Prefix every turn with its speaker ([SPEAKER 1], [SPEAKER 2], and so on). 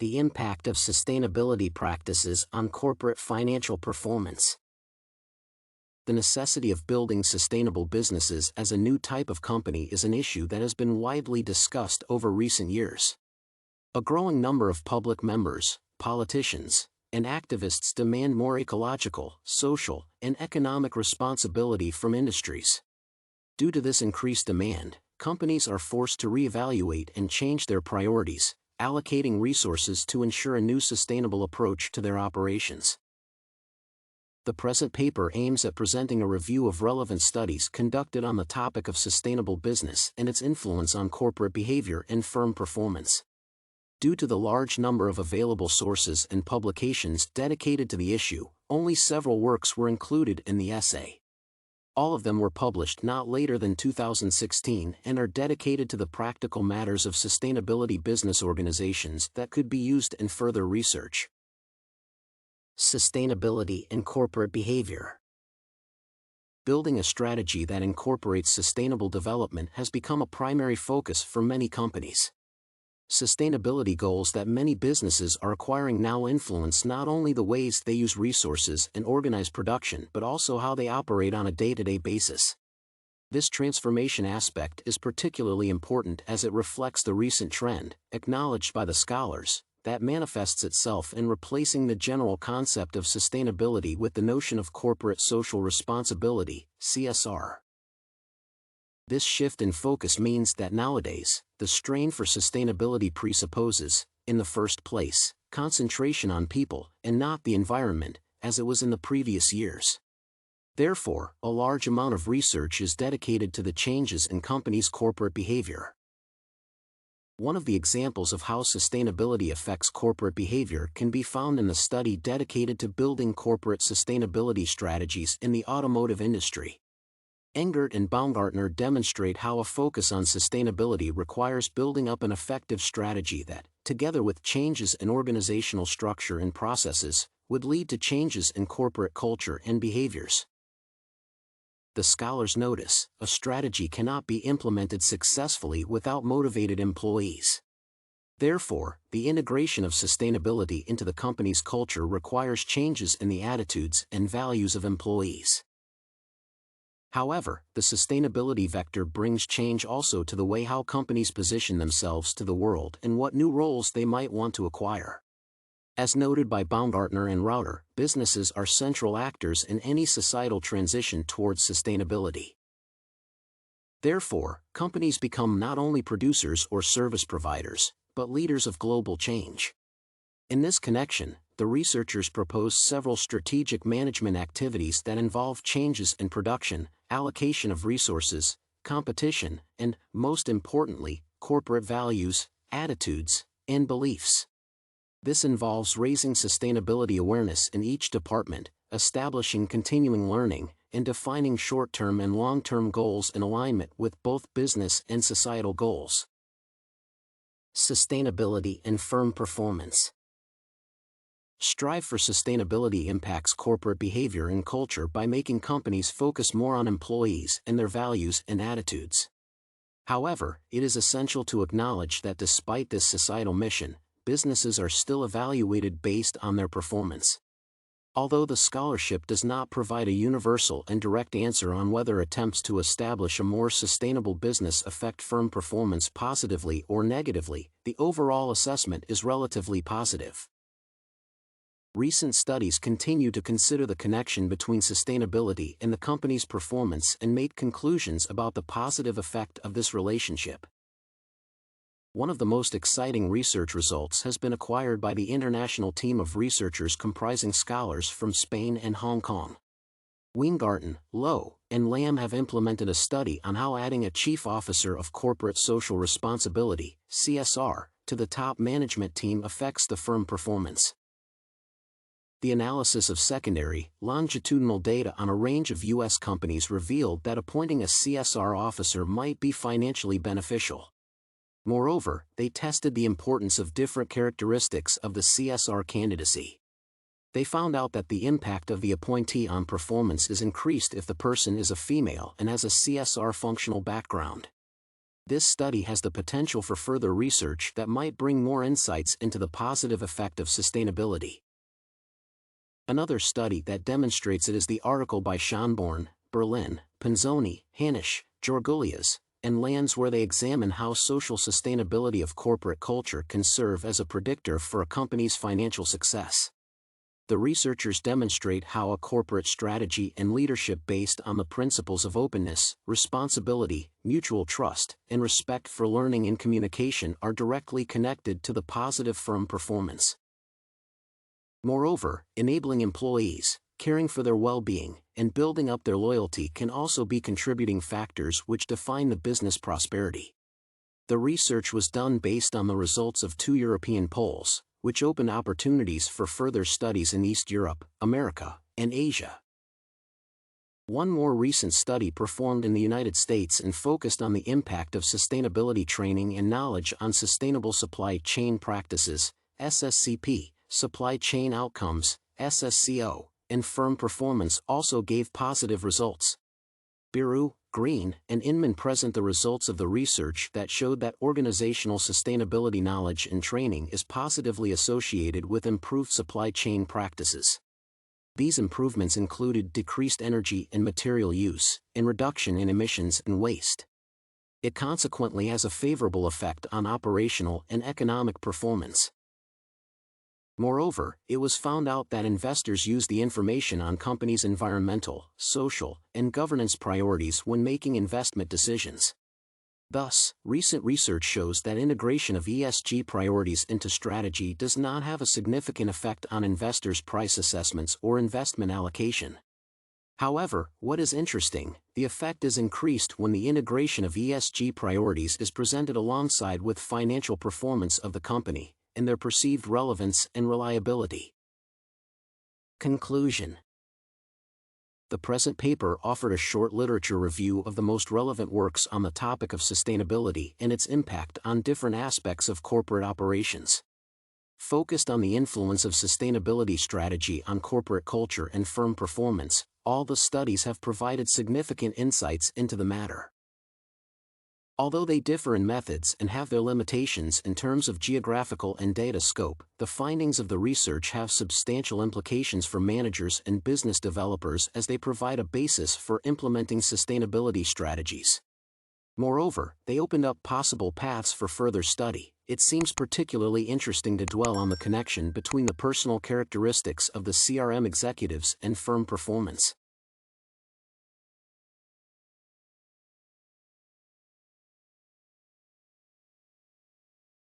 [SPEAKER 1] The impact of sustainability practices on corporate financial performance. The necessity of building sustainable businesses as a new type of company is an issue that has been widely discussed over recent years. A growing number of public members, politicians, and activists demand more ecological, social, and economic responsibility from industries. Due to this increased demand, companies are forced to reevaluate and change their priorities, allocating resources to ensure a new sustainable approach to their operations. The present paper aims at presenting a review of relevant studies conducted on the topic of sustainable business and its influence on corporate behavior and firm performance. Due to the large number of available sources and publications dedicated to the issue, only several works were included in the essay. All of them were published not later than 2016 and are dedicated to the practical matters of sustainability business organizations that could be in further research. Sustainability and corporate behavior. Building a strategy that incorporates sustainable development has become a primary focus for many companies. Sustainability goals that many businesses are acquiring now influence not only the ways they use resources and organize production but also how they operate on a day-to-day basis. This transformation aspect is particularly important as it reflects the recent trend, acknowledged by the scholars, that manifests itself in replacing the general concept of sustainability with the notion of corporate social responsibility, CSR. This shift in focus means that nowadays, the strain for sustainability presupposes, in the first place, concentration on people and not the environment, as it was in the previous years. Therefore, a large amount of research is dedicated to the changes in companies' corporate behavior. One of the examples of how sustainability affects corporate behavior can be found in the study dedicated to building corporate sustainability strategies in the automotive industry. Engert and Baumgartner demonstrate how a focus on sustainability requires building up an effective strategy that, together with changes in organizational structure and processes, would lead to changes in corporate culture and behaviors. The scholars notice, a strategy cannot be implemented successfully without motivated employees. Therefore, the integration of sustainability into the company's culture requires changes in the attitudes and values of employees. However, the sustainability vector brings change also to the way how companies position themselves to the world and what new roles they might want to acquire. As noted by Baumgartner and Rauter, businesses are central actors in any societal transition towards sustainability. Therefore, companies become not only producers or service providers, but leaders of global change. In this connection, the researchers propose several strategic management activities that involve changes in production, allocation of resources, competition, and, most importantly, corporate values, attitudes, and beliefs. This involves raising sustainability awareness in each department, establishing continuing learning, and defining short-term and long-term goals in alignment with both business and societal goals. Sustainability and firm performance. Strive for sustainability impacts corporate behavior and culture by making companies focus more on employees and their values and attitudes. However, it is essential to acknowledge that despite this societal mission, businesses are still evaluated based on their performance. Although the scholarship does not provide a universal and direct answer on whether attempts to establish a more sustainable business affect firm performance positively or negatively, the overall assessment is relatively positive. Recent studies continue to consider the connection between sustainability and the company's performance and make conclusions about the positive effect of this relationship. One of the most exciting research results has been acquired by the international team of researchers comprising scholars from Spain and Hong Kong. Weingarten, Lowe, and Lamb have implemented a study on how adding a Chief Officer of Corporate Social Responsibility, CSR, to the top management team affects the firm performance. The analysis of secondary, longitudinal data on a range of U.S. companies revealed that appointing a CSR officer might be financially beneficial. Moreover, they tested the importance of different characteristics of the CSR candidacy. They found out that the impact of the appointee on performance is increased if the person is a female and has a CSR functional background. This study has the potential for further research that might bring more insights into the positive effect of sustainability. Another study that demonstrates it is the article by Schönborn, Berlin, Pinzoni, Hanisch, Georgulias, and Lands, where they examine how social sustainability of corporate culture can serve as a predictor for a company's financial success. The researchers demonstrate how a corporate strategy and leadership based on the principles of openness, responsibility, mutual trust, and respect for learning and communication are directly connected to the positive firm performance. Moreover, enabling employees, caring for their well-being, and building up their loyalty can also be contributing factors which define the business prosperity. The research was done based on the results of 2 European polls, which opened opportunities for further studies in East Europe, America, and Asia. One more recent study performed in the United States and focused on the impact of sustainability training and knowledge on sustainable supply chain practices, SSCP, supply chain outcomes, SSCO, and firm performance also gave positive results. Birou, Green, and Inman present the results of the research that showed that organizational sustainability knowledge and training is positively associated with improved supply chain practices. These improvements included decreased energy and material use, and reduction in emissions and waste. It consequently has a favorable effect on operational and economic performance. Moreover, it was found out that investors use the information on companies' environmental, social, and governance priorities when making investment decisions. Thus, recent research shows that integration of ESG priorities into strategy does not have a significant effect on investors' price assessments or investment allocation. However, what is interesting, the effect is increased when the integration of ESG priorities is presented alongside with financial performance of the company, and their perceived relevance and reliability. Conclusion. The present paper offered a short literature review of the most relevant works on the topic of sustainability and its impact on different aspects of corporate operations. Focused on the influence of sustainability strategy on corporate culture and firm performance, all the studies have provided significant insights into the matter. Although they differ in methods and have their limitations in terms of geographical and data scope, the findings of the research have substantial implications for managers and business developers as they provide a basis for implementing sustainability strategies. Moreover, they opened up possible paths for further study. It seems particularly interesting to dwell on the connection between the personal characteristics of the CRM executives and firm performance.